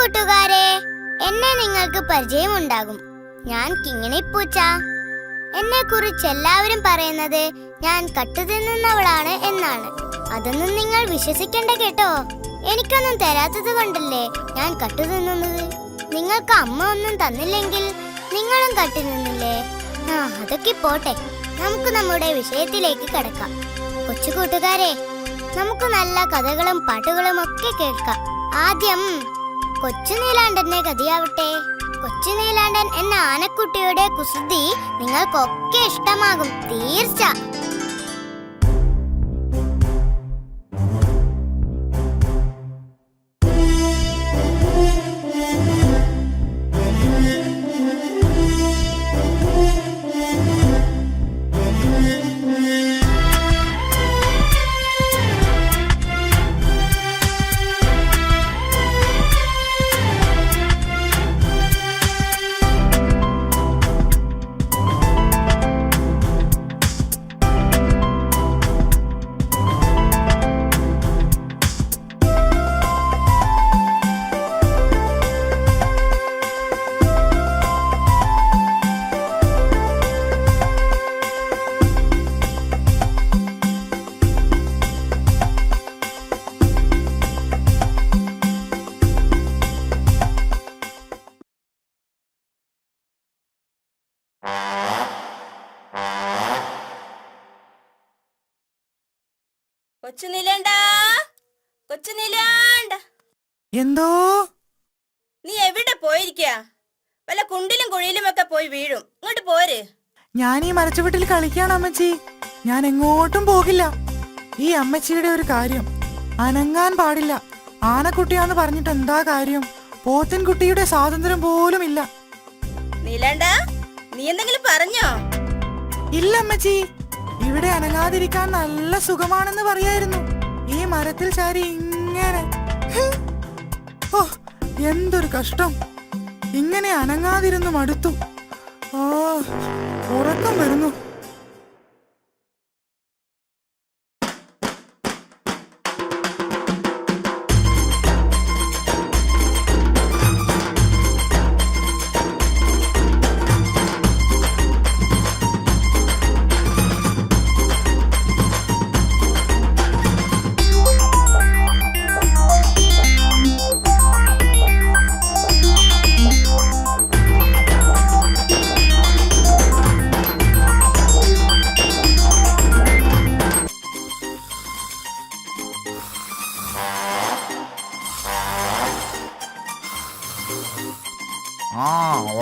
കൂട്ടുകാരെ, എന്നെ നിങ്ങൾക്ക് പരിചയമുണ്ടാകും. ഞാൻ കിങ്ങിണിപ്പൂച്ച. എന്നെ കുറിച്ച് എല്ലാവരും പറയുന്നത് ഞാൻ കട്ടുതിന്നുന്നവളാണ് എന്നാണ്. അതൊന്നും നിങ്ങൾ വിശ്വസിക്കണ്ട കേട്ടോ. എനിക്കൊന്നും തരാത്തത് കൊണ്ടല്ലേ ഞാൻ കട്ടുതിന്നുന്നത്. നിങ്ങൾക്ക് അമ്മ ഒന്നും തന്നില്ലെങ്കിൽ നിങ്ങളും കട്ടുനിന്നില്ലേ? അതൊക്കെ പോട്ടെ, നമുക്ക് നമ്മുടെ വിഷയത്തിലേക്ക് കടക്കാം. കൊച്ചു കൂട്ടുകാരെ, നമുക്ക് നല്ല കഥകളും പാട്ടുകളും ഒക്കെ കേൾക്കാം. ആദ്യം കൊച്ചു നീലാണ്ടന്റെ കഥയാവട്ടെ. കൊച്ചു നീലാണ്ടൻ എന്ന ആനക്കുട്ടിയുടെ കുസൃതി നിങ്ങൾക്കൊക്കെ ഇഷ്ടമാകും, തീർച്ച. എന്തോ നീ എവിടെ പോയിരിക്ക? വല്ല കുണ്ടിലും കുഴിയിലും ഒക്കെ പോയി വീഴും. ഇങ്ങോട്ട് പോര്. ഞാൻ ഈ മരച്ചുവട്ടിൽ കളിക്കാണ് അമ്മച്ചി. ഞാൻ എങ്ങോട്ടും പോകില്ല. ഈ അമ്മച്ചിയുടെ ഒരു കാര്യം, അനങ്ങാൻ പാടില്ല. ആനക്കുട്ടിയാന്ന് പറഞ്ഞിട്ട് എന്താ കാര്യം? പോത്തിൻകുട്ടിയുടെ സ്വാതന്ത്ര്യം പോലും ഇല്ല. നീലാണ്ട, നീ എന്തെങ്കിലും പറഞ്ഞോ? ഇല്ല അമ്മച്ചി, ഇവിടെ അനങ്ങാതിരിക്കാൻ നല്ല സുഖമാണെന്ന് പറയായിരുന്നു. ഈ മരത്തിൽ ചാരി ഇങ്ങനെ. ഓ, എന്തൊരു കഷ്ടം! ഇങ്ങനെ അനങ്ങാതിരുന്നു മടുത്തു. ഉറക്കം വരുന്നു.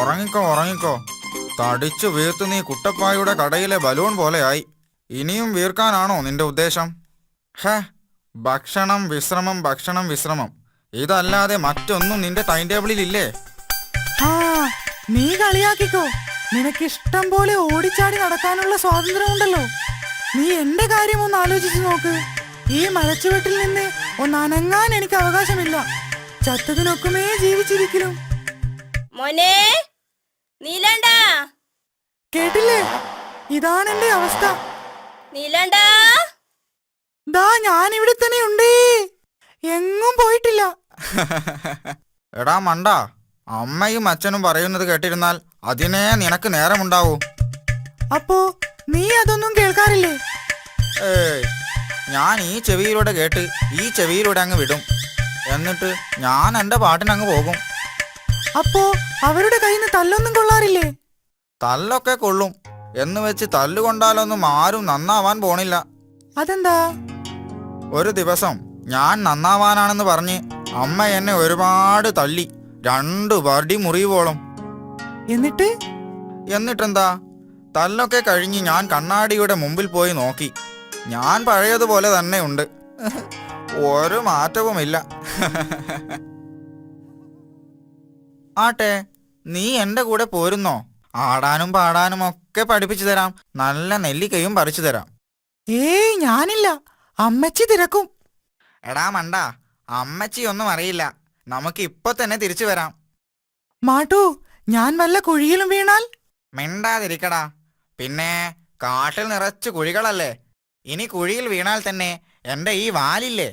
ഉറങ്ങിക്കോ ഉറങ്ങിക്കോ. തടിച്ചു വീർത്ത് നീ കുട്ടപ്പായുടെ കടയിലെ ബലൂൺ പോലെയായി. ഇനിയും വീർക്കാനാണോ നിന്റെ ഉദ്ദേശം? ഭക്ഷണം വിശ്രമം, ഭക്ഷണം വിശ്രമം, ഇതല്ലാതെ മറ്റൊന്നും നിന്റെ ടൈം ടേബിളിൽ ഇല്ലേ? നീ കളിയാക്കിക്കോ. നിനക്കിഷ്ടം പോലെ ഓടിച്ചാടി നടക്കാനുള്ള സ്വാതന്ത്ര്യമുണ്ടല്ലോ. നീ എന്റെ കാര്യം ഒന്ന് ആലോചിച്ചു നോക്ക്. ഈ മരച്ചുവട്ടിൽ നിന്ന് ഒന്ന് അനങ്ങാൻ എനിക്ക് അവകാശമില്ല. ചത്തതിനൊക്കുമേ ജീവിച്ചിരിക്കലും. മോനെ നീലാണ്ടാ, കേട്ടില്ലേ? ഇതാണ് എന്റെ അവസ്ഥ. നീലാണ്ടാ, ദാ ഞാൻ ഇവിടെ തന്നെ ഉണ്ട്, എങ്ങും പോയിട്ടില്ല. എടാ മണ്ട, അമ്മയും അച്ഛനും പറയുന്നത് കേട്ടിരുന്നാൽ അതിനേ നിനക്ക് നേരമുണ്ടാവൂ. അപ്പോ നീ അതൊന്നും കേൾക്കാറില്ലേ? ഞാൻ ഈ ചെവിയിലൂടെ കേട്ട് ഈ ചെവിയിലൂടെ അങ്ങ് വിടും. എന്നിട്ട് ഞാൻ എന്റെ പാട്ടിനങ്ങ് പോകും. അപ്പോ അവരുടെ കയ്യിൽ നിന്ന് തല്ലൊന്നും കൊള്ളാറില്ലേ? തല്ലൊക്കെ കൊള്ളും എന്ന് വെച്ച് തല്ലുകൊണ്ടാലൊന്നും ആരും നന്നാവാൻ പോണില്ല. അതെന്താ? ഒരു ദിവസം ഞാൻ നന്നാവാനാണെന്ന് പറഞ്ഞ് അമ്മ എന്നെ ഒരുപാട് തല്ലി, 2 വടി മുറിവോളം. എന്നിട്ടെന്താ? തല്ലൊക്കെ കഴിഞ്ഞ് ഞാൻ കണ്ണാടിയുടെ മുമ്പിൽ പോയി നോക്കി. ഞാൻ പഴയതുപോലെ തന്നെ ഉണ്ട്, ഒരു മാറ്റവുമില്ല. ആട്ടെ, നീ എന്റെ കൂടെ പോരുന്നോ? ആടാനും പാടാനും ഒക്കെ പഠിപ്പിച്ചു തരാം, നല്ല നെല്ലിക്കയും പറിച്ചു തരാം. ഏയ്, ഞാനില്ല, അമ്മച്ചി തിരക്കും. എടാ മണ്ട, അമ്മച്ചി ഒന്നും അറിയില്ല. നമുക്ക് ഇപ്പൊ തന്നെ തിരിച്ചു വരാം. മാട്ടു, ഞാൻ വല്ല കുഴിയിലും വീണാൽ? മിണ്ടാതിരിക്കടാ. പിന്നെ കാട്ടിൽ നിറച്ച് കുഴികളല്ലേ. ഇനി കുഴിയിൽ വീണാൽ തന്നെ എന്റെ ഈ വാലില്ലേ,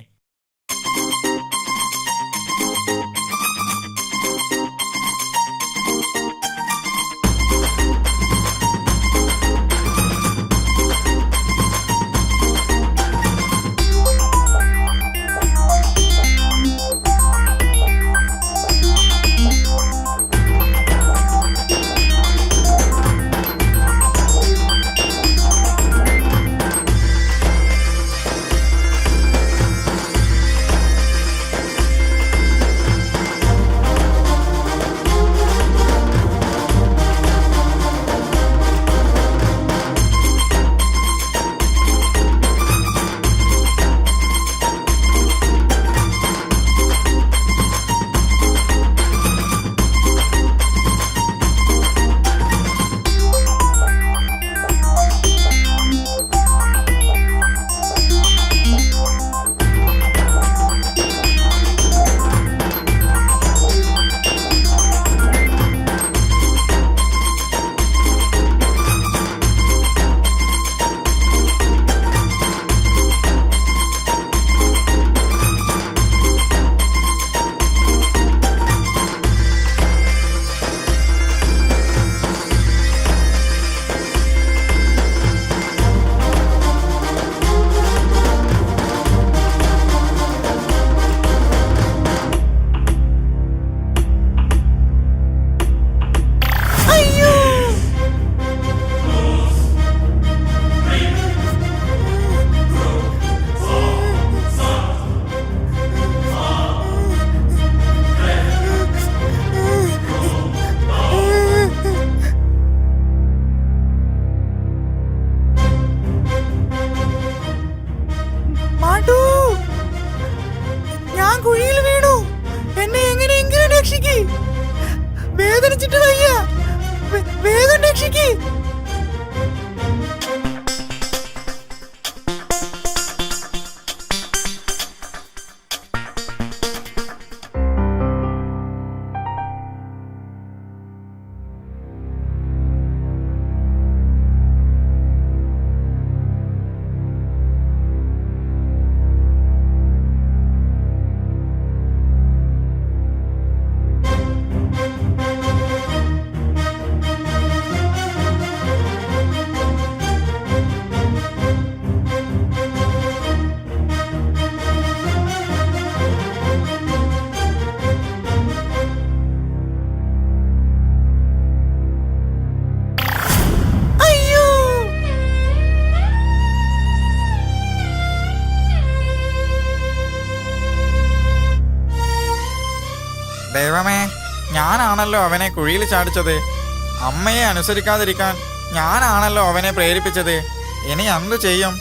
ഞാനാണല്ലോ അവനെ കുഴിയിൽ ചാടിച്ചത്. അമ്മയെ അനുസരിക്കാതിരിക്കാൻ ഞാനാണല്ലോ അവനെ പ്രേരിപ്പിച്ചത്. ഇനി എന്തു ചെയ്യും?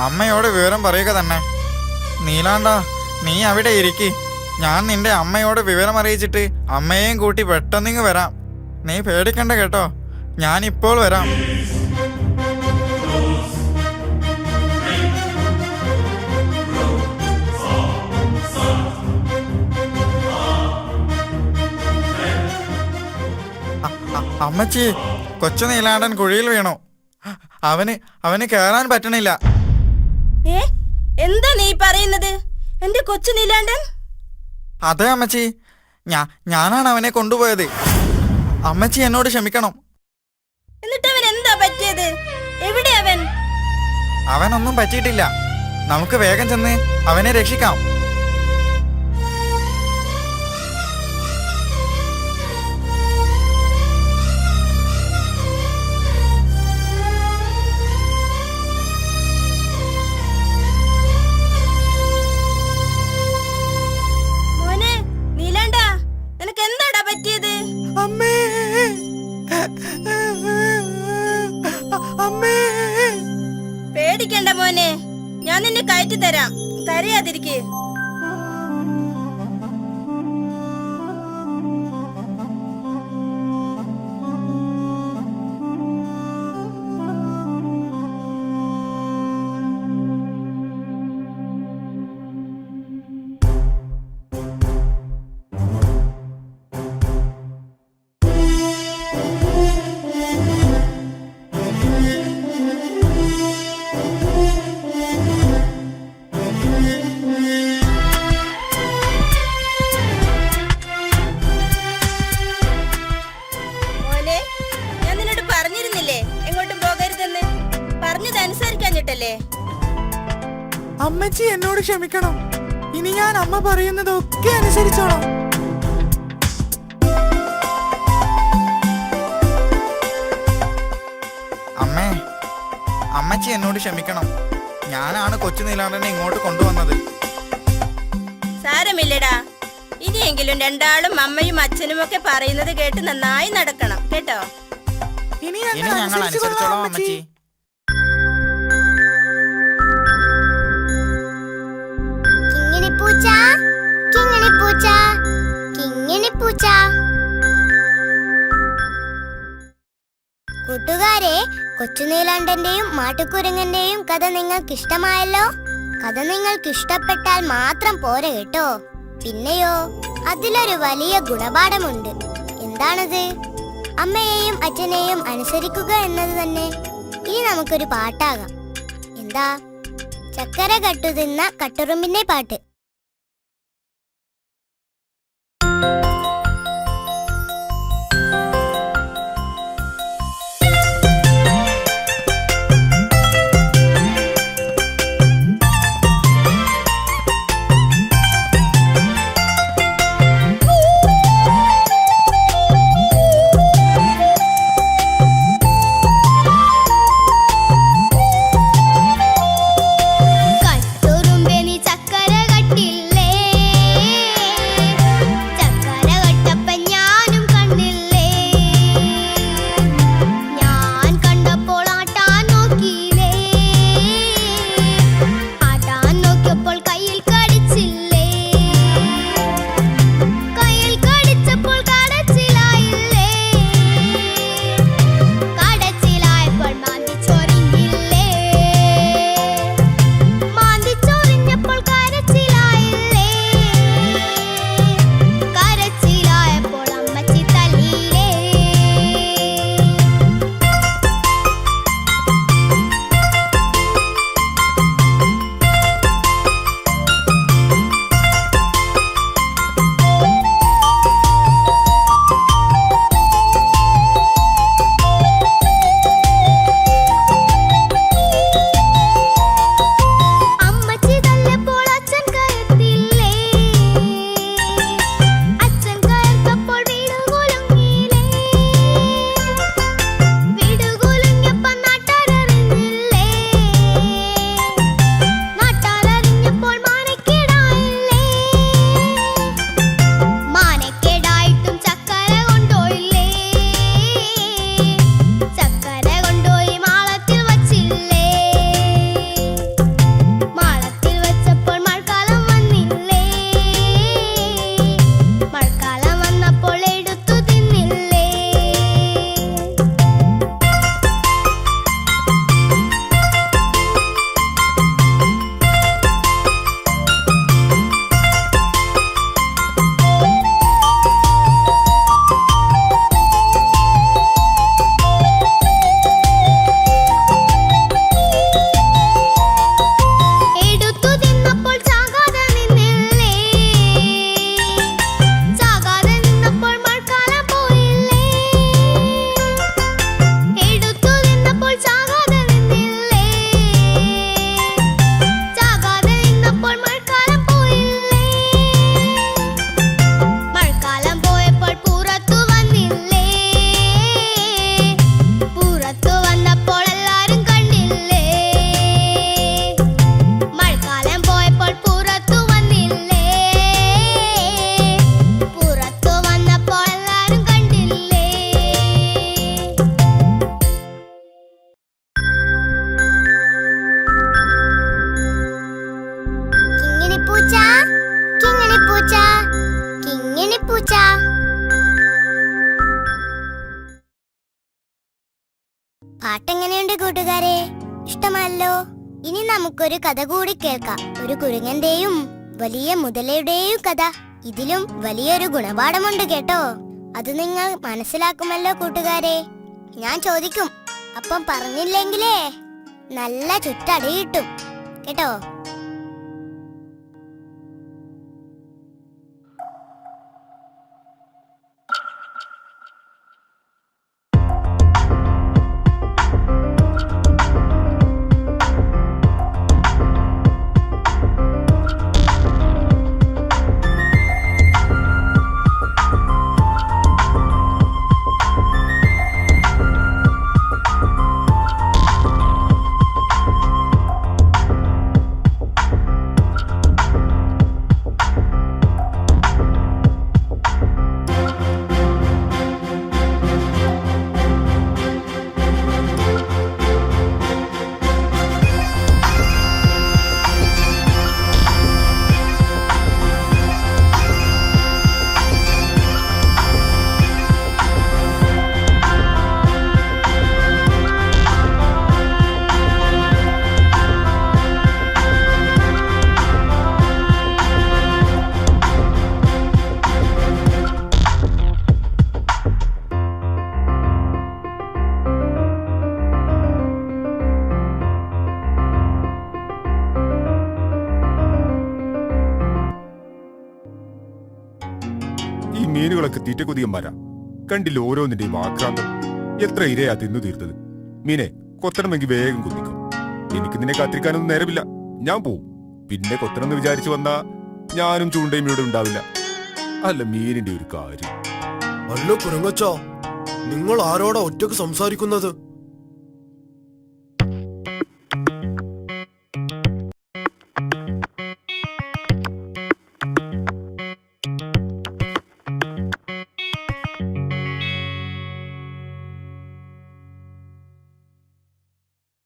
അമ്മയോട് വിവരം പറയുക തന്നെ. നീലാണ്ട, നീ അവിടെ ഇരിക്കി. ഞാൻ നിന്റെ അമ്മയോട് വിവരം അറിയിച്ചിട്ട് അമ്മയെയും കൂട്ടി പെട്ടെന്നിങ്ങ് വരാം. നീ പേടിക്കണ്ട കേട്ടോ, ഞാനിപ്പോൾ വരാം. അമ്മച്ചി, കൊച്ചു നീലാണ്ടൻ കുഴിയിൽ വീണു. അവന് കേറാൻ പറ്റണില്ല. എന്താ നീ പറയുന്നത്? എന്റെ കൊച്ചു നീലാണ്ടൻ? അതെ അമ്മച്ചി, ഞാനാണ് അവനെ കൊണ്ടുപോയത്. അമ്മച്ചി എന്നോട് ക്ഷമിക്കണം. എന്നിട്ട് അവൻ എന്താ പറ്റിയത്? എവിടെ അവൻ? അവനൊന്നും പറ്റിയിട്ടില്ല. നമുക്ക് വേഗം ചെന്ന് അവനെ രക്ഷിക്കാം. മോനെ നീലാണ്ടാ, നിനക്ക് എന്താടാ പറ്റിയത്? അമ്മേ, അമ്മേ. പേടിക്കണ്ട മോനെ, ഞാൻ നിന്നെ കയറ്റി തരാം. കരയാതിരിക്കേ. മോനെ, ഞാൻ നിന്നോട് പറഞ്ഞിരുന്നില്ലേ എങ്ങോട്ടും പോകരുതെന്ന്? പറഞ്ഞതനുസരിക്കാഞ്ഞിട്ടല്ലേ? അമ്മച്ചി എന്നോട് ക്ഷമിക്കണം. ഇനി ഞാൻ അമ്മ പറയുന്നതൊക്കെ അനുസരിച്ചോളാം. അമ്മേ, അമ്മച്ചി എന്നോട് ക്ഷമിക്കണം. ഞാനാണ് കൊച്ചു നീലാണ്ടനെ ഇങ്ങോട്ട് കൊണ്ടുവന്നത്. സാരമില്ലടാ, ഇനിയെങ്കിലും രണ്ടാളും അമ്മയും അച്ഛനും ഒക്കെ പറയുന്നത് കേട്ട് നന്നായി നടക്കണം കേട്ടോ. ഇനി ഇനി ഞങ്ങൾ അനുസരിച്ചോളാം അമ്മച്ചി. കിങ്ങിണിപ്പൂച്ച, കിങ്ങിണിപ്പൂച്ച, കിങ്ങിണിപ്പൂച്ച. കൂട്ടുകാരെ, കൊച്ചുനീലാണ്ടന്റെയും മാട്ടുകുരങ്ങന്റെയും കഥ നിങ്ങൾക്ക് ഇഷ്ടമായല്ലോ. കഥ നിങ്ങൾക്ക് ഇഷ്ടപ്പെട്ടാൽ മാത്രം പോരെ കേട്ടോ. പിന്നെയോ, അതിലൊരു വലിയ ഗുണപാഠമുണ്ട്. എന്താണത്? അമ്മയെയും അച്ഛനെയും അനുസരിക്കുക എന്നത് തന്നെ. ഇനി നമുക്കൊരു പാട്ടാകാം. എന്താ? ചക്കര കട്ടുതിന്ന കട്ടുറുമ്പിന്റെ പാട്ട്. കട്ടുറുമ്പേ നീ ചക്കര പാട്ടെങ്ങനെയുണ്ട് കൂട്ടുകാരെ? ഇഷ്ടമല്ലോ. ഇനി നമുക്കൊരു കഥ കൂടി കേൾക്കാം. ഒരു കുരങ്ങന്റെയും വലിയ മുതലയുടെയും കഥ. ഇതിലും വലിയൊരു ഗുണപാഠമുണ്ട് കേട്ടോ. അത് നിങ്ങൾ മനസ്സിലാക്കുമല്ലോ കൂട്ടുകാരെ. ഞാൻ ചോദിക്കും, അപ്പം പറഞ്ഞില്ലെങ്കിലേ നല്ല ചുറ്റടി കിട്ടും കേട്ടോ. ഈ മീനുകളൊക്കെ തീറ്റ കൊതിയന്മാരാ. കണ്ടില്ല ഓരോന്നിന്റെയും ആക്രാന്തം. എത്ര ഇരയാ തിന്നു തീർത്തത്. മീനെ കൊത്തണമെങ്കിൽ വേഗം കൊത്തിക്കും. എനിക്ക് നിന്നെ കാത്തിരിക്കാനൊന്നും നേരമില്ല. ഞാൻ പോവും. പിന്നെ കൊത്തണമെന്ന് വിചാരിച്ചു വന്നാ ഞാനും ചൂണ്ടയും ഇവിടെ ഉണ്ടാവില്ല. അല്ല മീനിന്റെ ഒരു കാര്യം. അല്ല കുരങ്ങച്ച, നിങ്ങൾ ആരോടാ ഒറ്റക്ക് സംസാരിക്കുന്നത്?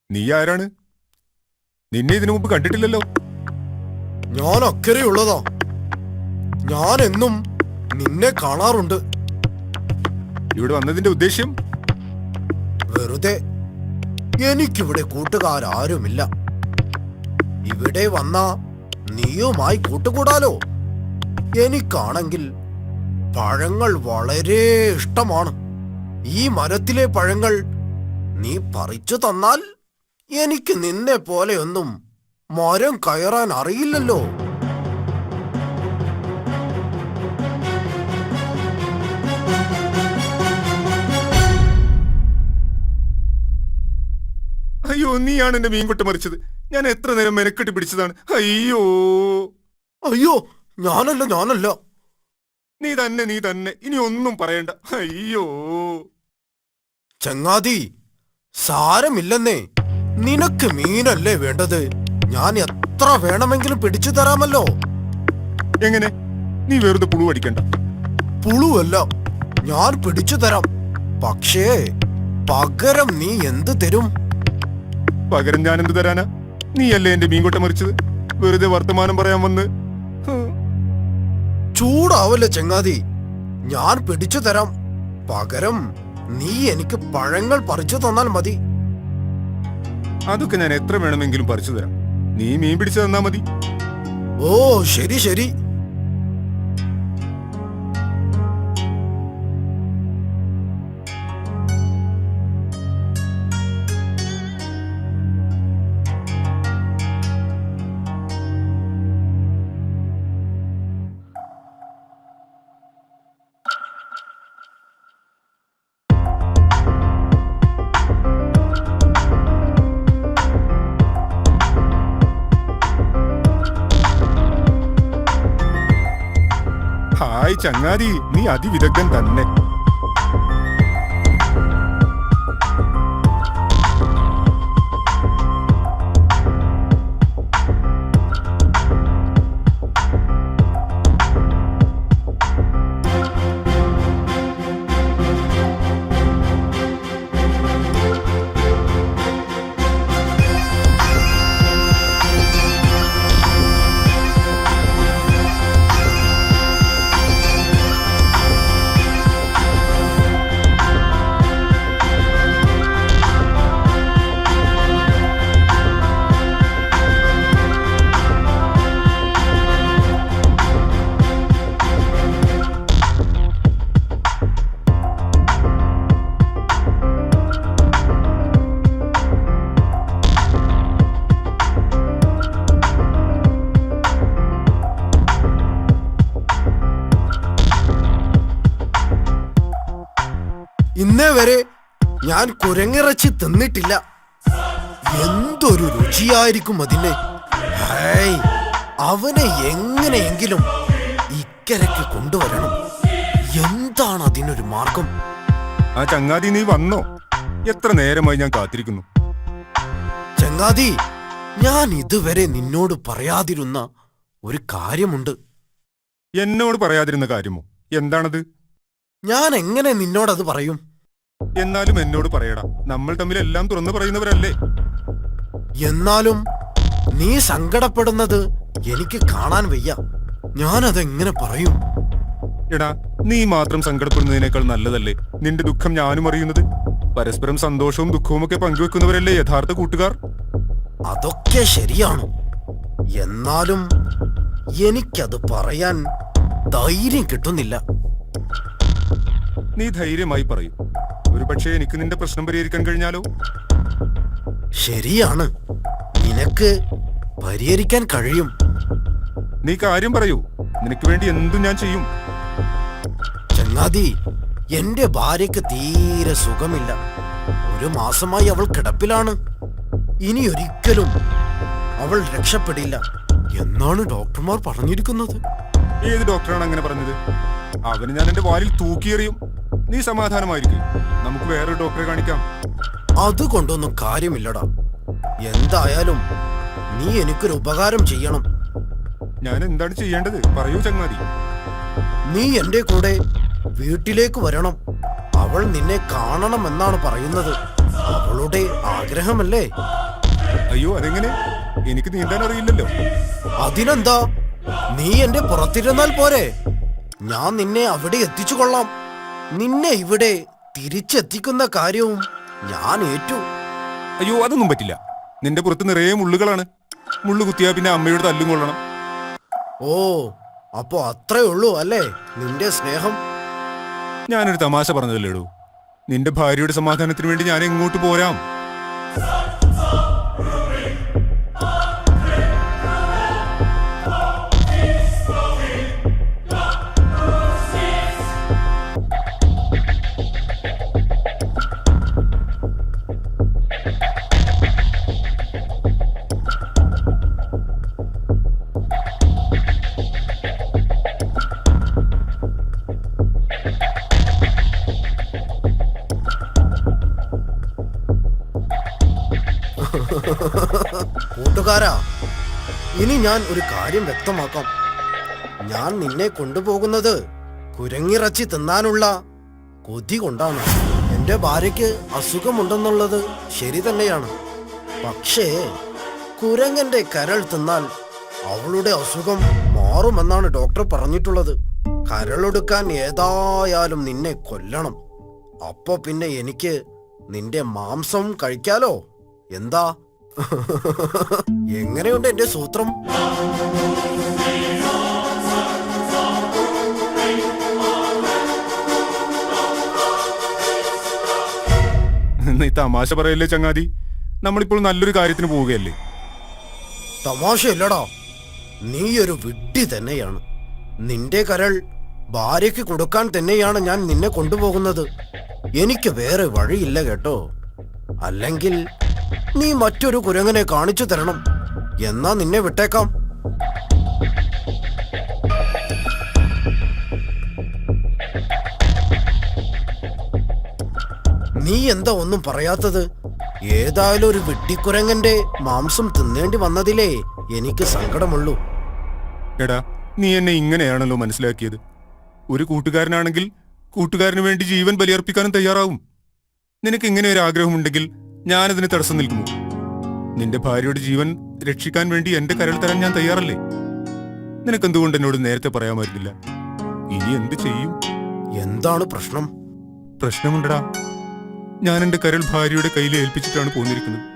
നീ ആരാണ്? നിന്നെ ഇതിനു മുമ്പ് കണ്ടിട്ടില്ലല്ലോ. ഞാൻ അക്കരെയുള്ളതാ. ഞാൻ എന്നും നിന്നെ കാണാറുണ്ട്. ഇവിടെ വന്നതിന്റെ ഉദ്ദേശ്യം? വെറുതെ. എനിക്കിവിടെ കൂട്ടുകാരാരുമില്ല. ഇവിടെ വന്നാ നീയുമായി കൂട്ടുകൂടാലോ. എനിക്കാണെങ്കിൽ പഴങ്ങൾ വളരെ ഇഷ്ടമാണ്. ഈ മരത്തിലെ പഴങ്ങൾ നീ പറിച്ചു തന്നാൽ എനിക്ക് നിന്നെ പോലെയൊന്നും മരം കയറാൻ അറിയില്ലല്ലോ. അയ്യോ, നീയാണ് എന്റെ മീൻകൊട്ട മറിച്ചത്. ഞാൻ എത്ര നേരം മെനക്കെട്ടി പിടിച്ചതാണ്. അയ്യോ അയ്യോ, ഞാനല്ല. നീ തന്നെ. ഇനി ഒന്നും പറയണ്ട. അയ്യോ ചങ്ങാതി, സാരമില്ലെന്നേ. നിനക്ക് മീനല്ലേ വേണ്ടത്? ഞാൻ എത്ര വേണമെങ്കിലും പിടിച്ചു തരാമല്ലോ. എങ്ങനെ? നീ വെറുതെ പുളു അടിക്കണ്ട. പുളുവല്ല, ഞാൻ പിടിച്ചു തരാം. പക്ഷേ പകരം നീ എന്ത് തരും? പകരം ഞാൻ എന്ത് തരാനാ? നീയല്ലേ എന്റെ മീൻകൊട്ട മറിച്ചത്. വെറുതെ വർത്തമാനം പറയാൻ വന്ന്. ചൂടാവല്ലേ ചങ്ങാതി. ഞാൻ പിടിച്ചു തരാം. പകരം നീ എനിക്ക് പഴങ്ങൾ പറിച്ചു തന്നാൽ മതി. അതൊക്കെ ഞാൻ എത്ര വേണമെങ്കിലും പറിച്ചു തരാം. നീ മീൻ പിടിച്ചു തന്നാ മതി. ഓ ശരി ശരി. ഹായ് ചങ്ങാതി, നീ അതിവിദഗ്ധൻ തന്നെ. വരെ ഞാൻ കുരങ്ങിറച്ചി തിന്നിട്ടില്ല. എന്തൊരു രുചിയായിരിക്കും അതിന്. ഹേയ്, അവനെ എങ്ങനെയെങ്കിലും ഇക്കരയ്ക്ക് കൊണ്ടുവരണം. എന്താണ് അതിനൊരു മാർഗം? ആ ചങ്ങാതി നീ വന്നോ? എത്ര നേരമായി ഞാൻ കാത്തിരിക്കുന്നു. ചങ്ങാതി, ഞാൻ ഇതുവരെ നിന്നോട് പറയാതിരുന്ന ഒരു കാര്യമുണ്ട്. എന്നോട് പറയാതിരുന്ന കാര്യമോ? എന്താണത്? ഞാൻ എങ്ങനെ നിന്നോടത് പറയും? എന്നാലും എന്നോട് പറയടാ. നമ്മൾ തമ്മിൽ എല്ലാം തുറന്നു പറയുന്നവരല്ലേ? എന്നാലും നീ സങ്കടപ്പെടുന്നത് എനിക്ക് കാണാൻ വയ്യ. ഞാനതെങ്ങനെ പറയും? എടാ, നീ മാത്രം സങ്കടപ്പെടുന്നതിനേക്കാൾ നല്ലതല്ലേ നിന്റെ ദുഃഖം ഞാനും അറിയുന്നത്? പരസ്പരം സന്തോഷവും ദുഃഖവും ഒക്കെ പങ്കുവെക്കുന്നവരല്ലേ യഥാർത്ഥ കൂട്ടുകാർ? അതൊക്കെ ശരിയാണ്. എന്നാലും എനിക്കത് പറയാൻ ധൈര്യം കിട്ടുന്നില്ല. നീ ധൈര്യമായി പറയും. ഒരു പക്ഷേ എനിക്ക് നിന്റെ പ്രശ്നം പരിഹരിക്കാൻ കഴിഞ്ഞാലോ? ശരിയാണ്, നിനക്ക് പരിഹരിക്കാൻ കഴിയും. നീ കാര്യം പറയൂ. നിനക്ക് വേണ്ടി എന്തും ഞാൻ ചെയ്യും. ചങ്ങാതി, എന്റെ ഭാര്യയ്ക്ക് തീരെ സുഖമില്ല. 1 മാസമായി അവൾ കിടപ്പിലാണ്. ഇനി ഒരിക്കലും അവൾ രക്ഷപ്പെടില്ല എന്നാണ് ഡോക്ടർമാർ പറഞ്ഞിരിക്കുന്നത്. ഏത് ഡോക്ടറാണ് അങ്ങനെ പറഞ്ഞത്? അവന് ഞാൻ എന്റെ വാലിൽ തൂക്കിയെറിയും. നീ സമാധാനമായിരിക്കും. നമുക്ക് വേറൊരു ഡോക്ടറെ കാണിക്കാം. അതുകൊണ്ടൊന്നും കാര്യമില്ലടാ. എന്തായാലും നീ എനിക്കൊരു ഉപകാരം ചെയ്യണം. ഞാൻ എന്താണ് ചെയ്യേണ്ടത്? പറയൂ ചങ്ങാതി. നീ എന്റെ കൂടെ വീട്ടിലേക്ക് വരണം. അവൾ നിന്നെ കാണണമെന്നാണ് പറയുന്നത്. അവളുടെ ആഗ്രഹമല്ലേ? അയ്യോ, അതെങ്ങനെ? എനിക്ക് നീന്താൻ അറിയില്ലല്ലോ. അതിനെന്താ, നീ എന്റെ പുറത്തിരുന്നാൽ പോരെ. ഞാൻ നിന്നെ അവിടെ എത്തിച്ചു കൊള്ളാം. നിന്നെ ഇവിടെ തിരിച്ചെത്തിക്കുന്ന കാര്യവും ഞാൻ ഏറ്റു. അയ്യോ, അതൊന്നും പറ്റില്ല. നിന്റെ പുറത്ത് നിറയെ മുള്ളുകളാണ്. മുള്ളു കുത്തിയാ പിന്നെ അമ്മയുടെ തല്ലും കൊള്ളണം. ഓ, അപ്പോ അത്രേ ഉള്ളൂ അല്ലേ നിന്റെ സ്നേഹം? ഞാനൊരു തമാശ പറഞ്ഞതല്ലേടൂ. നിന്റെ ഭാര്യയുടെ സമാധാനത്തിന് വേണ്ടി ഞാൻ എങ്ങോട്ട് പോരാം. കൂട്ടുകാരാ, ഇനി ഞാൻ ഒരു കാര്യം വ്യക്തമാക്കാം. ഞാൻ നിന്നെ കൊണ്ടുപോകുന്നത് കുരങ്ങിറച്ചി തിന്നാനുള്ള കൊതി കൊണ്ടാണ്. എന്റെ ഭാര്യയ്ക്ക് അസുഖമുണ്ടെന്നുള്ളത് ശരി തന്നെയാണ്. പക്ഷേ കുരങ്ങന്റെ കരൾ തിന്നാൽ അവളുടെ അസുഖം മാറുമെന്നാണ് ഡോക്ടർ പറഞ്ഞിട്ടുള്ളത്. കരളെടുക്കാൻ ഏതായാലും നിന്നെ കൊല്ലണം. അപ്പൊ പിന്നെ എനിക്ക് നിന്റെ മാംസം കഴിക്കാലോ. എന്താ? എങ്ങനെയുണ്ട് എന്റെ സൂത്രം? നീ തമാശ പറയല്ലേ ചങ്ങാതി. നമ്മളിപ്പോൾ നല്ലൊരു കാര്യത്തിന് പോവുകയല്ലേ. തമാശയല്ലടാ, നീയൊരു വിഡ്ഢി തന്നെയാണ്. നിന്റെ കരൾ ഭാര്യയ്ക്ക് കൊടുക്കാൻ തന്നെയാണ് ഞാൻ നിന്നെ കൊണ്ടുപോകുന്നത്. എനിക്ക് വേറെ വഴിയില്ല കേട്ടോ. അല്ലെങ്കിൽ നീ മറ്റൊരു കുരങ്ങനെ കാണിച്ചു തരണം. എന്നാ നിന്നെ വിട്ടേക്കാം. നീ എന്താ ഒന്നും പറയാത്തത്? ഏതായാലും ഒരു വെട്ടിക്കുരങ്ങന്റെ മാംസം തിന്നേണ്ടി വന്നതിലേ എനിക്ക് സങ്കടമുള്ളൂ. എടാ, നീ എന്നെ ഇങ്ങനെയാണല്ലോ മനസ്സിലാക്കിയത്. ഒരു കൂട്ടുകാരനാണെങ്കിൽ കൂട്ടുകാരന് വേണ്ടി ജീവൻ ബലിയർപ്പിക്കാനും തയ്യാറാവും. നിനക്ക് ഇങ്ങനെ ഒരു ആഗ്രഹമുണ്ടെങ്കിൽ ഞാനതിന് തടസ്സം നിൽക്കുമോ? നിന്റെ ഭാര്യയുടെ ജീവൻ രക്ഷിക്കാൻ വേണ്ടി എന്റെ കരൾ തരാൻ ഞാൻ തയ്യാറല്ലേ? നിനക്കെന്തുകൊണ്ട് എന്നോട് നേരത്തെ പറയാമായിരുന്നില്ല? ഇനി എന്ത് ചെയ്യും? എന്താണ് പ്രശ്നം? പ്രശ്നമുണ്ടടാ. ഞാൻ എന്റെ കരൾ ഭാര്യയുടെ കയ്യിൽ ഏൽപ്പിച്ചിട്ടാണ് പോന്നിരിക്കുന്നത്.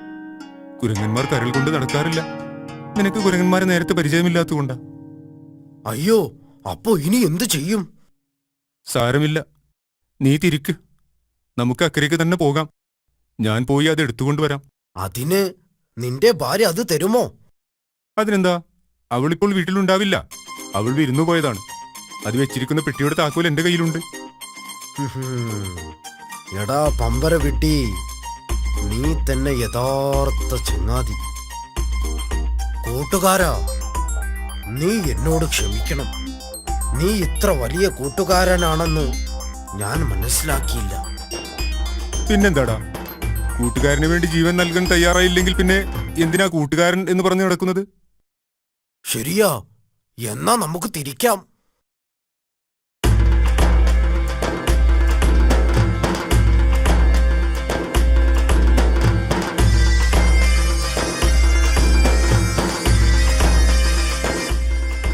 കുരങ്ങന്മാർ കരൾ കൊണ്ട് നടക്കാറില്ല. നിനക്ക് കുരങ്ങന്മാരെ നേരത്തെ പരിചയമില്ലാത്തതുകൊണ്ടാ. അയ്യോ, അപ്പോ ഇനി എന്തു ചെയ്യും? സാരമില്ല, നീ തിരിക്ക്. നമുക്ക് അക്കരയ്ക്ക് തന്നെ പോകാം. ഞാൻ പോയി അത് എടുത്തുകൊണ്ടുവരാം. അതിന് നിന്റെ ഭാര്യ അത് തരുമോ? അതിനെന്താ, അവളിപ്പോൾ വീട്ടിലുണ്ടാവില്ല. അവൾ വിരുന്നു പോയതാണ്. അത് വെച്ചിരിക്കുന്ന പെട്ടിയുടെ താക്കോൽ എന്റെ കയ്യിലുണ്ട്. എടാ പമ്പര വിട്ടി, നീ തന്നെ യഥാർത്ഥ ചങ്ങാതി. കൂട്ടുകാരാ, നീ എന്നോട് ക്ഷമിക്കണം. നീ ഇത്ര വലിയ കൂട്ടുകാരനാണെന്ന് ഞാൻ മനസ്സിലാക്കിയില്ല. പിന്നെന്താടാ, കൂട്ടുകാരന് വേണ്ടി ജീവൻ നൽകാൻ തയ്യാറായില്ലെങ്കിൽ പിന്നെ എന്തിനാ കൂട്ടുകാരൻ എന്ന് പറഞ്ഞു നടക്കുന്നത്? ശരിയാ, എന്നാ നമുക്ക് തിരിക്കാം.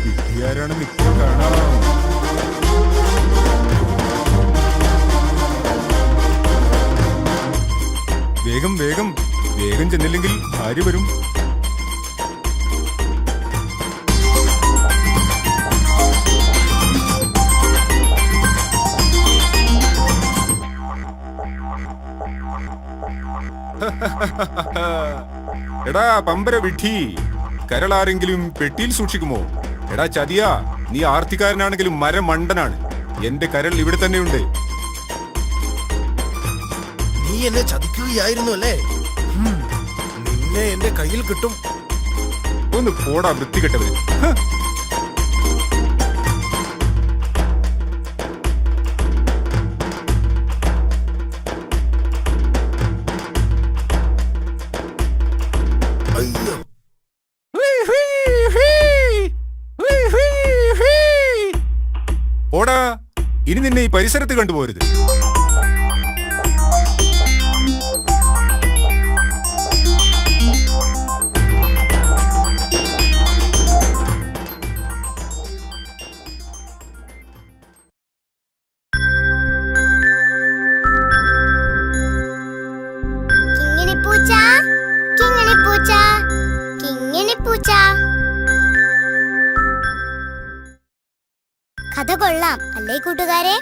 വിദ്യാരാണെന്ന് ഇപ്പോൾ കാണാം. വേഗം വേഗം വേഗം ചെന്നില്ലെങ്കിൽ ഭാര്യ വരും. എടാ പമ്പര വിഡ്ഢി, കരളാരെങ്കിലും പെട്ടിയിൽ സൂക്ഷിക്കുമോ? എടാ ചതിയാ, നീ ആർത്തിക്കാരനാണെങ്കിലും മരമണ്ടനാണ്. എന്റെ കരൾ ഇവിടെ തന്നെയുണ്ട്. നീ എന്നെ ചതിക്കുകയായിരുന്നു അല്ലേ? നിന്നെ എന്റെ കയ്യിൽ കിട്ടും. ഒന്ന് പോടാ വൃത്തികെട്ടവര്. അയ്യോ, പോടാ, ഇനി നിന്നെ ഈ പരിസരത്ത് കണ്ടുപോരുത്. കിങ്ങിണിപ്പൂച്ച, കിങ്ങിണിപ്പൂച്ച, കിങ്ങിണിപ്പൂച്ച. കഥ കൊള്ളാം അല്ലേ കൂട്ടുകാരെ?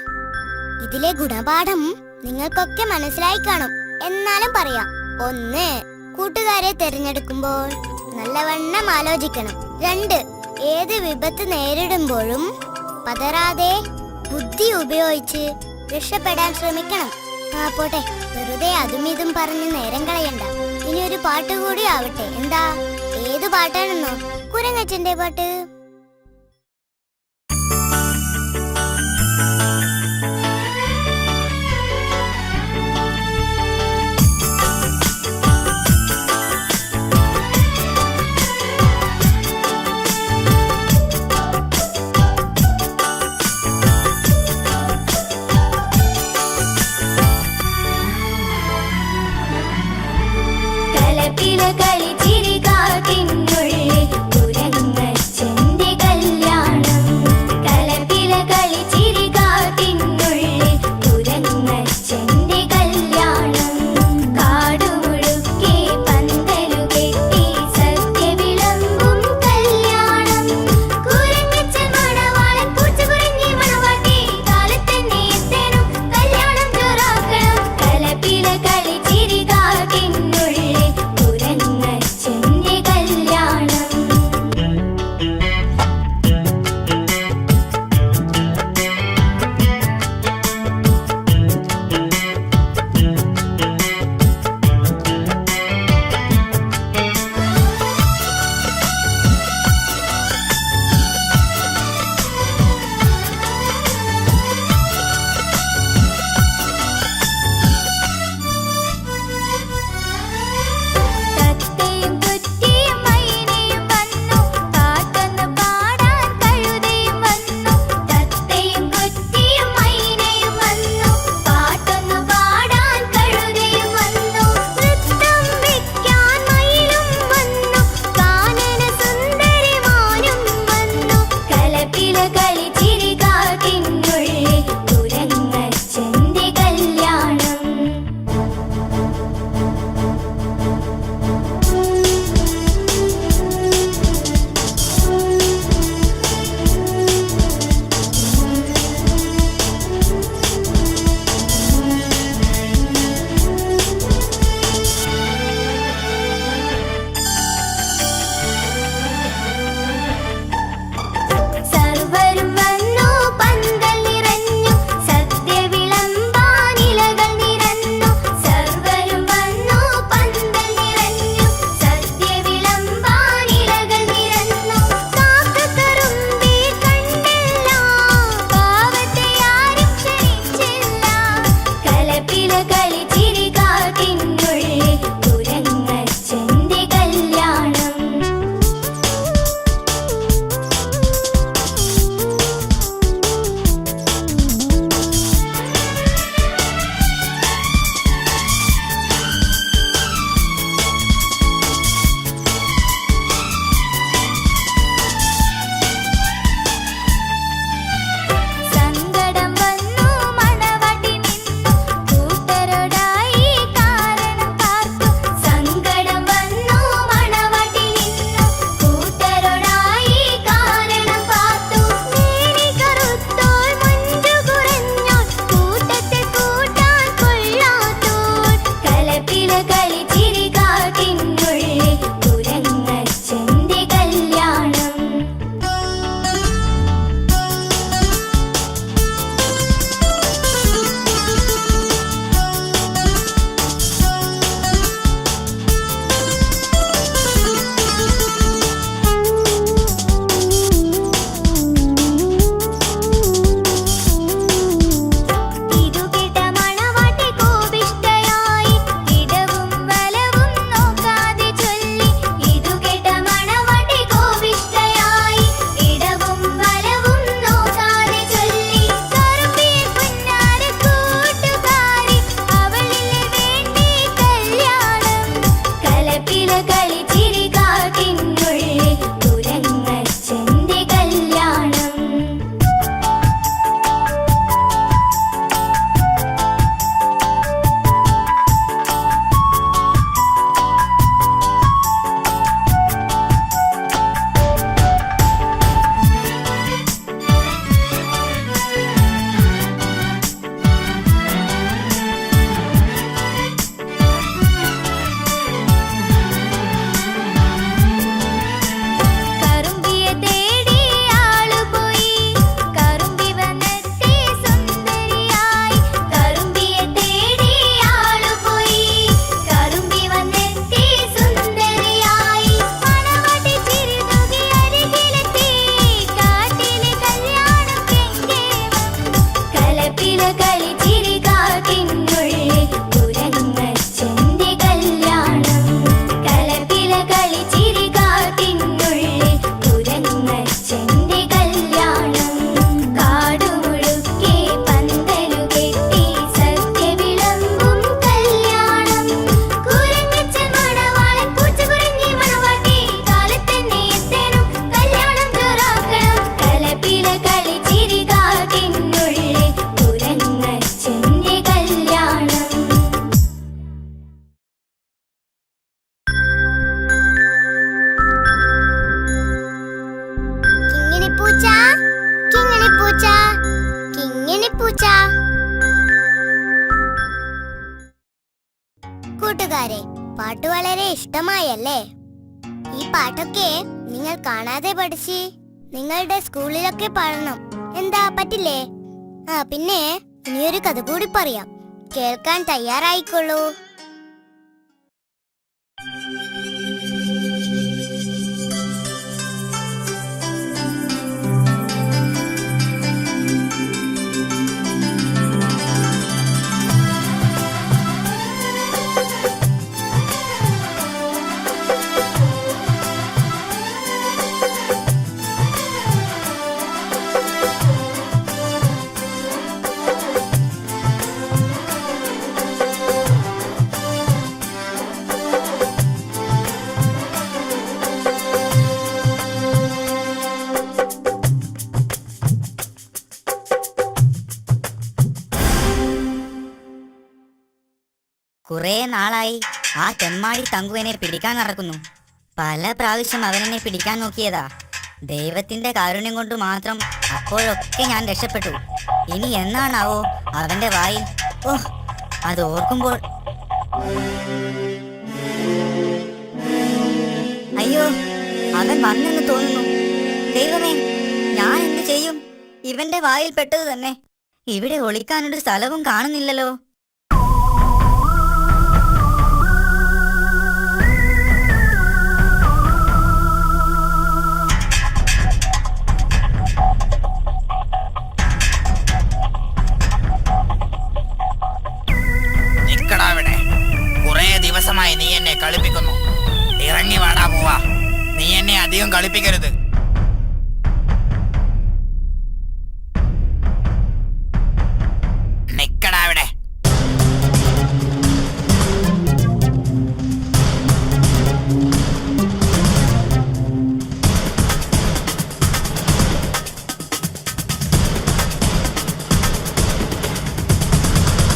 ഇതിലെ ഗുണപാഠം നിങ്ങൾക്കൊക്കെ മനസ്സിലായി കാണും. എന്നാലും പറയാം. 1. കൂട്ടുകാരെ തിരഞ്ഞെടുക്കുമ്പോൾ നല്ലവണ്ണം ആലോചിക്കണം. 2. ഏത് വിപത്ത് നേരിടുമ്പോഴും പതറാതെ ബുദ്ധി ഉപയോഗിച്ച് രക്ഷപ്പെടാൻ ശ്രമിക്കണം. പോട്ടെ, വെറുതെ അതും ഇതും പറഞ്ഞ് നേരം കളയണ്ട. ഇനി ഒരു പാട്ട് കൂടി ആവട്ടെ. എന്താ? ഏത് പാട്ടാണെന്നോ? കുരങ്ങച്ചന്റെ പാട്ട്. കൂട്ടുകാരെ, പാട്ട് വളരെ ഇഷ്ടമായല്ലേ? ഈ പാട്ടൊക്കെ നിങ്ങൾ കാണാതെ പഠിച്ച് നിങ്ങളുടെ സ്കൂളിലൊക്കെ പാടണം. എന്താ, പറ്റില്ലേ? പിന്നെ ഇനിയൊരു കഥ കൂടി പറയാം. കേൾക്കാൻ തയ്യാറായിക്കൊള്ളൂ. കുറെ നാളായി ആ തെമ്മാടി തങ്കുവിനെ പിടിക്കാൻ നടക്കുന്നു. പല പ്രാവശ്യം അവനെന്നെ പിടിക്കാൻ നോക്കിയതാ. ദൈവത്തിന്റെ കാരുണ്യം കൊണ്ട് മാത്രം അപ്പോഴൊക്കെ ഞാൻ രക്ഷപ്പെട്ടു. ഇനി എന്നാണാവോ അവന്റെ വായിൽ? ഓഹ്, അത് ഓർക്കുമ്പോൾ അയ്യോ, അവൻ വന്നെന്ന് തോന്നുന്നു. ദൈവമേ, ഞാൻ എന്ത് ചെയ്യും? ഇവന്റെ വായിൽ പെട്ടത് തന്നെ. ഇവിടെ ഒളിക്കാനൊരു സ്ഥലവും കാണുന്നില്ലല്ലോ. കുറെ ദിവസമായി നീ എന്നെ കളിപ്പിക്കുന്നു. ഇറങ്ങി വാടാ പോവാ. നീ എന്നെ അധികം കളിപ്പിക്കരുത്. നിക്കടാ അവിടെ.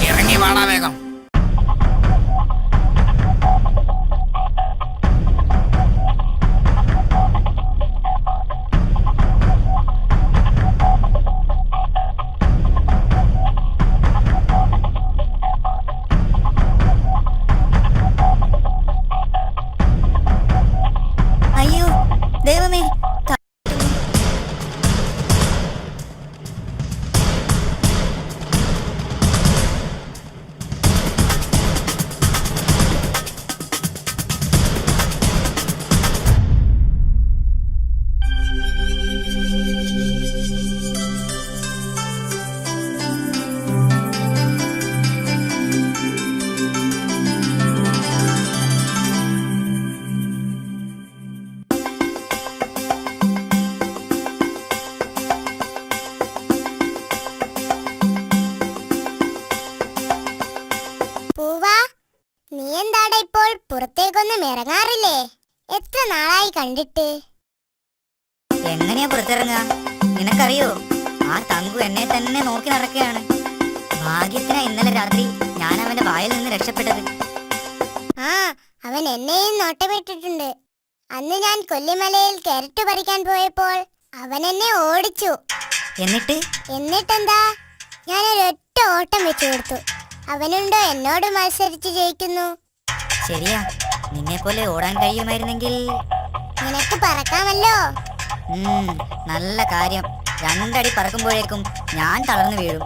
ഇറങ്ങി വാടാ വേഗം. അയ്യോ ദൈവമേ, പൂവാ, നീ എന്താടാ ഇപ്പോൾ പുറത്തേക്കൊന്നും ഇറങ്ങാറില്ലേ? എത്ര നാളായി കണ്ടിട്ട്. എങ്ങനെയാ പുറത്തിറങ്ങുക? നിനക്കറിയോ, ആ തങ്കു എന്നെ തന്നെ നോക്കി നടക്കുകയാണ്. ഭാഗ്യത്തിനാ ഇന്നലെ രാത്രി ഞാൻ അവന്റെ വായിൽ നിന്ന് രക്ഷപ്പെട്ടത്. അവൻ എന്നെയും നോട്ടമിട്ടിട്ടുണ്ട്. അന്ന് ഞാൻ കൊല്ലിമലയിൽ കാരറ്റ് പറിക്കാൻ പോയപ്പോൾ അവൻ എന്നെ ഓടിച്ചു. എന്നിട്ടെന്താ, ഞാനൊരൊറ്റ ഓട്ടം വെച്ചു കൊടുത്തു. അവനുണ്ടോ എന്നോട് മത്സരിച്ച് ജയിക്കുന്നു? ശരിയാ, നിന്നെ പോലെ ഓടാൻ കഴിയുമായിരുന്നെങ്കിൽ നിനക്ക് പറക്കാമല്ലോ. നല്ല കാര്യം. 2 അടി പറക്കുമ്പോഴേക്കും ഞാൻ തളർന്നു വീഴും.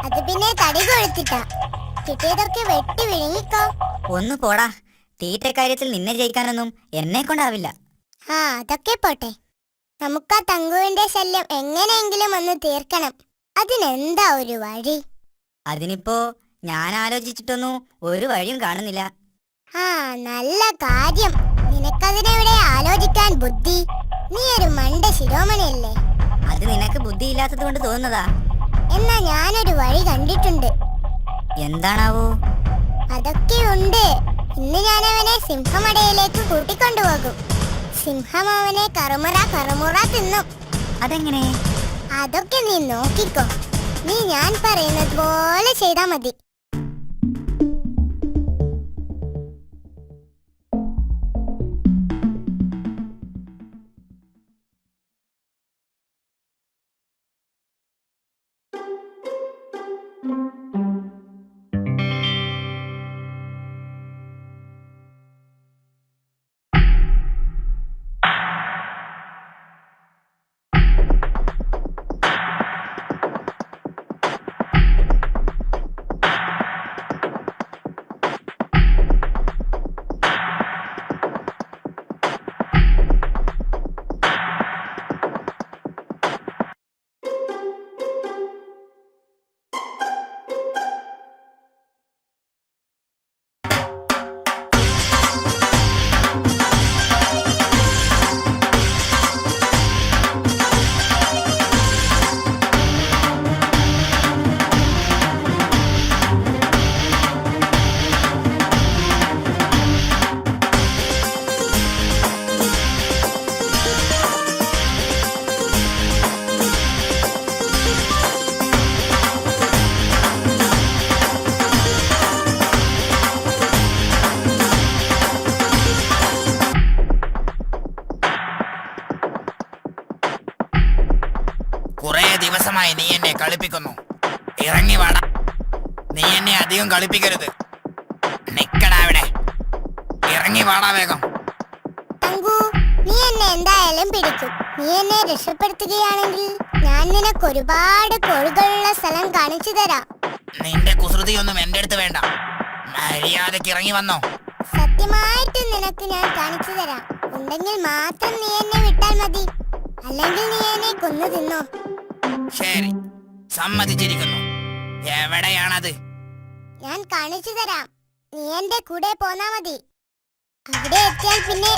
അത് പിന്നെ തടി കൊഴുത്തിട്ടാ. കിട്ടിയതൊക്കെ വെട്ടി വിഴുങ്ങിക്കോ. ഒന്ന് പോടാ. തീറ്റ കാര്യത്തിൽ നിന്നെ ജയിക്കാനൊന്നും എന്നെ കൊണ്ടാവില്ല. അതൊക്കെ പോട്ടെ. നമുക്കാ തങ്കുവിന്റെ ശല്യം എങ്ങനെയെങ്കിലും ഒന്ന് തീർക്കണം. അതിനെന്താ ഒരു വഴി? അതിനിപ്പോ ഞാൻ ആലോചിച്ചിട്ടൊന്നും ഒരു വഴിയും കാണുന്നില്ല. നല്ല കാര്യം. നിനക്കതിനെവിടെ ആലോചിക്കാൻ ബുദ്ധി? നീ ഒരു മണ്ട ശിരോമണിയല്ലേ. അത് നിനക്ക് ബുദ്ധിയില്ലാത്തത് കൊണ്ട് തോന്നുന്നതാ. എന്നാ ഞാനൊരു വഴി കണ്ടിട്ടുണ്ട്. എന്താണാവോ? അതൊക്കെ ഉണ്ട്. ഇന്ന് ഞാൻ അവനെ സിംഹമടയിലേക്ക് കൂട്ടിക്കൊണ്ടുപോകും. സിംഹം അവനെ കറുമുറ തിന്നും. അതെങ്ങനെ? അതൊക്കെ നീ നോക്കിക്കോ. നീ ഞാൻ പറയുന്നത് പോലെ ചെയ്താ മതി. കളിപ്പിക്കുന്നു. ഇറങ്ങി വാടാ. നീ എന്നെ അധികം കളിപ്പിക്കരുത്. നിക്കടാ അവിടെ. ഇറങ്ങി വാടാ വേഗം. തങ്കു, നീ എന്നെ എന്തായാലും പിടിക്കും. നീ എന്നെ രക്ഷപ്പെടുത്തുകയാണെങ്കിൽ ഞാൻ നിനക്ക് ഒരുപാട് കോഴികളുള്ള സ്ഥലം കാണിച്ചു തരാം. നിന്റെ കുസൃതിയൊന്നും എന്റെ അടുത്ത് വേണ്ട. മര്യാദക്ക് ഇറങ്ങി വന്നോ. സത്യമായിട്ട് നിനക്ക് ഞാൻ കാണിച്ചു തരാം. ഉണ്ടെങ്കിൽ മാത്രം നീ എന്നെ വിട്ടാൽ മതി. അല്ലെങ്കിൽ നീ എന്നെ കൊന്നു തിന്നോ. ശരി, സമ്മതിച്ചിരിക്കുന്നു. എവിടെയാണത്? ഞാൻ കാണിച്ചു തരാം. നീ എന്റെ കൂടെ പോന്നാ മതി. അവിടെ എത്തിയാൽ പിന്നെ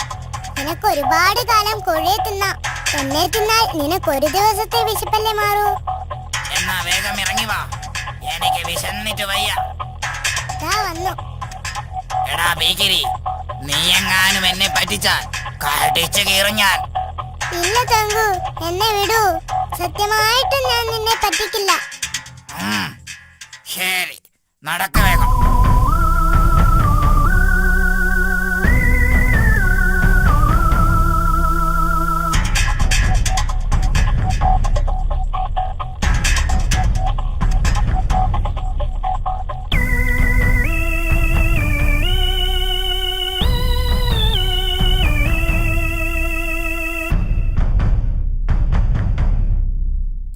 നിനക്ക് ഒരുപാട് കാലം കോഴിയെ തിന്നാം. എന്നെ തിന്നാൽ നിനക്ക് ഒരു ദിവസത്തെ വിശപ്പല്ലേ മാറൂ. എന്നാ വേഗം ഇറങ്ങി വാ. എനിക്ക് വിശന്നിട്ട് വയ്യ. ദാ വന്നു. എടാ ഭീകിരി, നീ എങ്ങാനും എന്നെ പറ്റിച്ചാൽ കടിച്ചു കീറും ഞാൻ. ഇല്ല തങ്കു, എന്നെ വിടൂ. സത്യമായിട്ടും ഞാൻ നിന്നെ പറ്റിക്കില്ല. ശരി, നടക്ക വേഗം.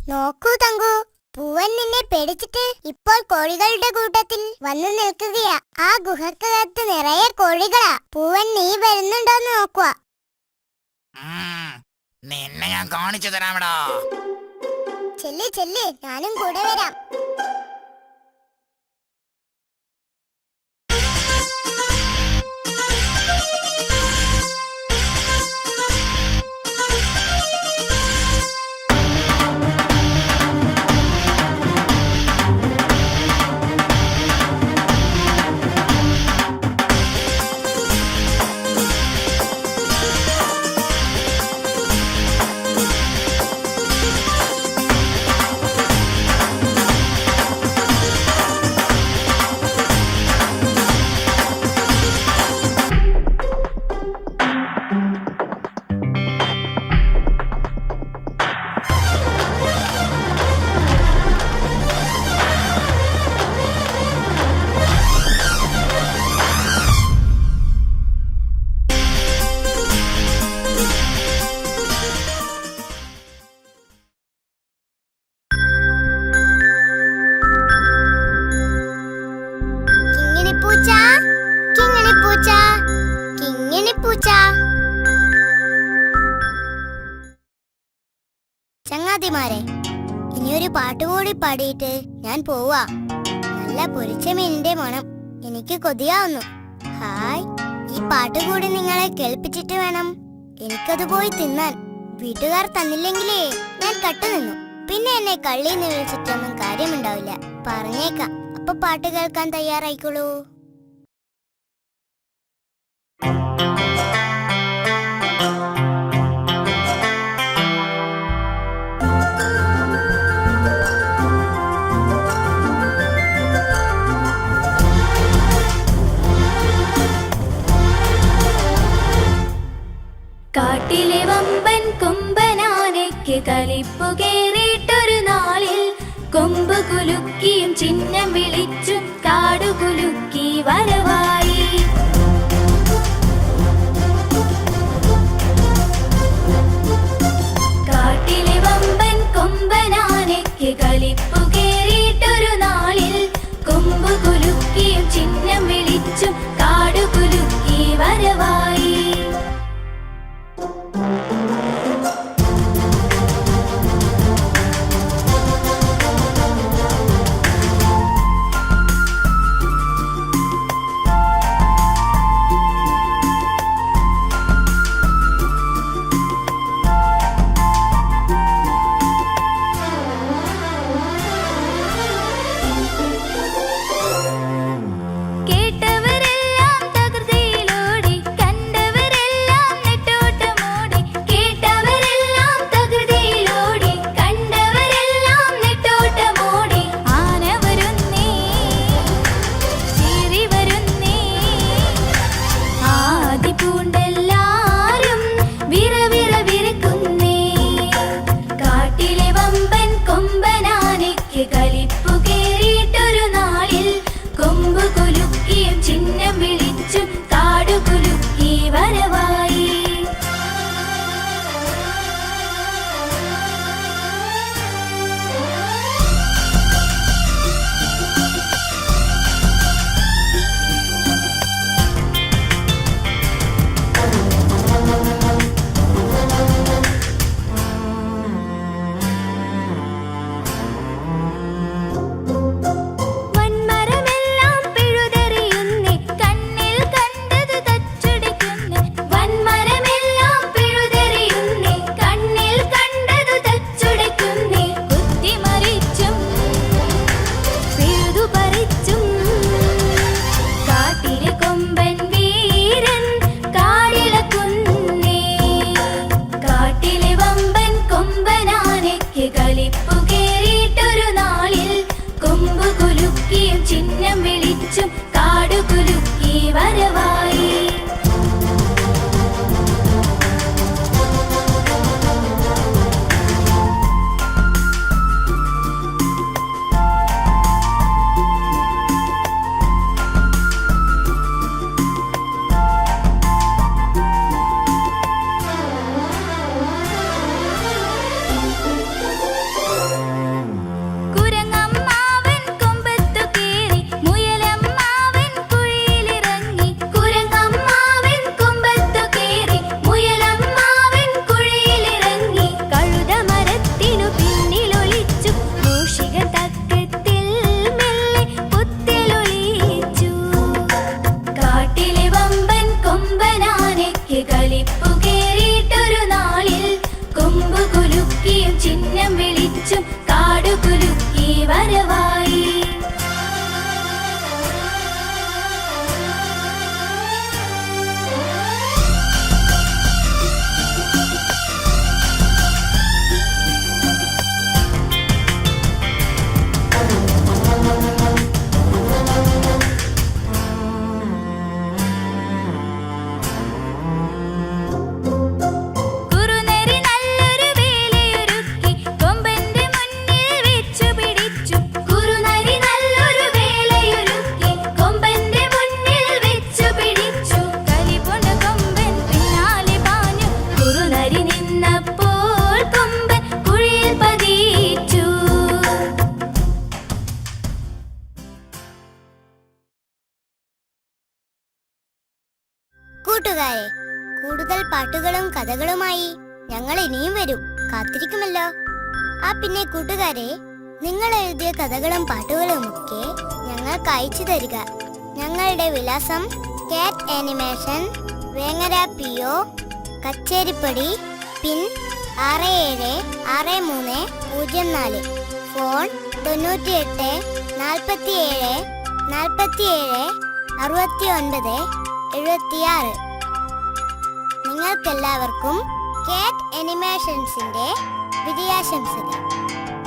നോക്കൂ തങ്കു, പൂവൻ നിന്നെ പേടിച്ചിട്ട് ഇപ്പോൾ കോഴികളുടെ കൂട്ടത്തിൽ വന്നു നിൽക്കുകയാ. ആ ഗുഹക്കകത്ത് നിറയെ കോഴികളാ. പൂവൻ നീ വരുന്നുണ്ടോന്ന് നോക്കുക. നിന്നെ ഞാൻ കാണിച്ചു തരാമടാ. ചെല്ല് ചെല്ല്, ഞാനും കൂടെ വരാം. ചങ്ങാതിമാരെ, ഇനിയൊരു പാട്ടുകൂടി പാടിയിട്ട് ഞാൻ പോവാ. നല്ല പൊരിച്ച മീനിന്റെ മണം എനിക്ക് കൊതിയാവുന്നു. ഹായ്, ഈ പാട്ടുകൂടി നിങ്ങളെ കേൾപ്പിച്ചിട്ട് വേണം എനിക്കത് പോയി തിന്നാൻ. വീട്ടുകാർ തന്നില്ലെങ്കിലേ ഞാൻ കട്ടുനിന്നു. പിന്നെ എന്നെ കള്ളിന്ന് വിളിച്ചിട്ടൊന്നും കാര്യമുണ്ടാവില്ല. പറഞ്ഞേക്കാം. അപ്പൊ പാട്ട് കേൾക്കാൻ തയ്യാറായിക്കോളൂ. കാട്ടിലെ വമ്പൻ കൊമ്പനാനയ്ക്ക് കലിപ്പു കേറിയിട്ടൊരു നാളിൽ കൊമ്പ് കുലുക്കിയും ചിഹ്നം വിളിച്ചും കാടു കുലുക്കി വരവായി. കാട്ടിലെ വമ്പൻ കൊമ്പനാനയ്ക്ക് കലിപ്പു കേറിയിട്ടൊരു നാളിൽ കൊമ്പ് കുലുക്കിയും ചിഹ്നം വിളിച്ചും കാടു കുലുക്കി വരവായി. കൊമ്പനാനെ വരവായി. വൻമരമെല്ലാം പിഴുതെറിയുന്നേ, കണ്ണിൽ കണ്ടത് തച്ചുടയ്ക്കുന്നേ. വൻമരമെല്ലാം പിഴുതെറിയുന്നേ, കണ്ണിൽ കണ്ടത് തച്ചുടയ്ക്കുന്നേ. കുത്തിമറിച്ചും പിഴുതുപറിച്ചും കാട്ടിലെ കൊമ്പൻ വീരൻ കാടിളക്കുന്നേ. കാട്ടിലെ വമ്പൻ കൊമ്പനാനയ്ക്ക് കലിപ്പു കേറിയിട്ടൊരു നാളിൽ കൊമ്പ് കുലുക്കിയും ചിഹ്നം വിളിച്ചും കാടു കുലുക്കി വരവായി. കുരങ്ങമ്മാവൻ കൊമ്പത്തു കേറി, മുയലമ്മാവൻ കുഴിയിലിറങ്ങി. കുരങ്ങമ്മാവൻ കൊമ്പത്തു കേറി, മുയലമ്മാവൻ കുഴിയിലിറങ്ങി. കഴുതമരത്തിനു പിന്നിലൊളിച്ചു, മൂഷികൻ തക്കത്തിൽ മെല്ലെ പുത്തിലൊളിച്ചു. കാട്ടിലെ വമ്പൻ കൊമ്പനാനയ്ക്ക് കലിപ്പു കേറിയിട്ടൊരു നാളിൽ കൊമ്പ് കുലുക്കിയും ചിഹ്നം വിളിച്ചും കാടു കുലുക്കി വരവായി. കുറുനരി നല്ലൊരു വേലയൊരുക്കി കൊമ്പന്റെ മുന്നിൽ വെച്ചു പിടിച്ചു. കുറുനരി നല്ലൊരു വേലയൊരുക്കി കൊമ്പന്റെ മുന്നിൽ വെച്ചു പിടിച്ചു. കലിപൊണ്ട കൊമ്പൻ പിന്നാലെ പാഞ്ഞു, കുറുനരി നിന്നപ്പോൾ കൊമ്പൻ കുഴിയിൽ പതിച്ചു. കൂട്ടുകാരെ, കൂടുതൽ പാട്ടുകളും കഥകളുമായി ഞങ്ങൾ ഇനിയും വരും. കാത്തിരിക്കുമല്ലോ. പിന്നെ കൂട്ടുകാരെ, നിങ്ങൾ എഴുതിയ കഥകളും പാട്ടുകളും ഒക്കെ ഞങ്ങൾക്ക് അയച്ചു തരിക. ഞങ്ങളുടെ വിലാസം കാറ്റ് ആനിമേഷൻ, വേങ്ങര PO, കച്ചേരിപ്പടി, പിൻ 676304, ഫോൺ 98 47 47 69 76. നിങ്ങൾക്കെല്ലാവർക്കും കാറ്റ് ആനിമേഷൻസിന്റെ വിജയാശംസകൾ.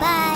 ബൈ.